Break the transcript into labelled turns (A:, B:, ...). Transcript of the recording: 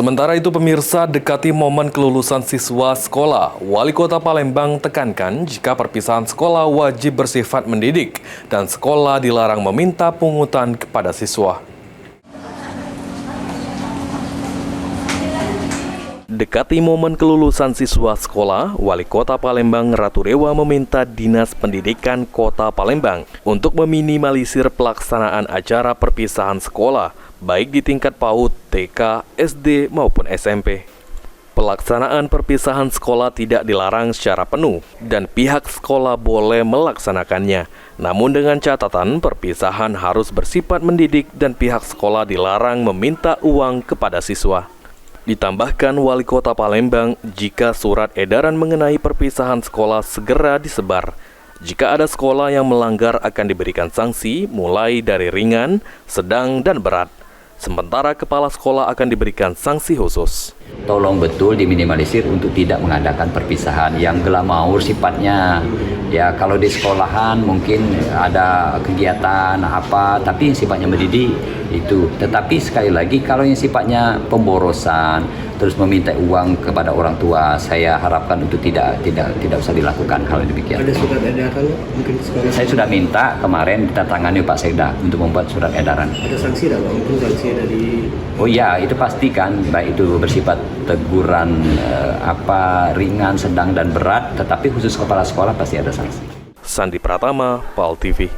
A: Sementara itu pemirsa, dekati momen kelulusan siswa sekolah, Wali Kota Palembang tekankan jika perpisahan sekolah wajib bersifat mendidik dan sekolah dilarang meminta pungutan kepada siswa. Dekati momen kelulusan siswa sekolah, Wali Kota Palembang Ratu Rewa meminta Dinas Pendidikan Kota Palembang untuk meminimalisir pelaksanaan acara perpisahan sekolah, baik di tingkat PAUD, TK, SD, maupun SMP. Pelaksanaan perpisahan sekolah tidak dilarang secara penuh, dan pihak sekolah boleh melaksanakannya. Namun dengan catatan perpisahan harus bersifat mendidik dan pihak sekolah dilarang meminta uang kepada siswa. Ditambahkan Wali Kota Palembang, jika surat edaran mengenai perpisahan sekolah segera disebar. Jika ada sekolah yang melanggar akan diberikan sanksi mulai dari ringan, sedang, dan berat. Sementara kepala sekolah akan diberikan sanksi khusus.
B: Tolong betul diminimalisir untuk tidak mengadakan perpisahan yang glamaur sifatnya. Ya kalau di sekolahan mungkin ada kegiatan apa, tapi yang sifatnya mendidik itu. Tetapi sekali lagi kalau yang sifatnya pemborosan, terus meminta uang kepada orang tua, saya harapkan untuk tidak usah dilakukan hal demikian.
C: Ada surat edaran mungkin sekolah?
B: Saya sudah minta kemarin ditandatangani Pak Sekda untuk membuat surat edaran.
C: Ada sanksi tidak Pak? Mungkin sanksi dari...
B: Oh iya, itu pastikan baik itu bersifat teguran ringan, sedang, dan berat, tetapi khusus kepala sekolah pasti ada sanksi.
A: Sandi Pratama, PAL TV.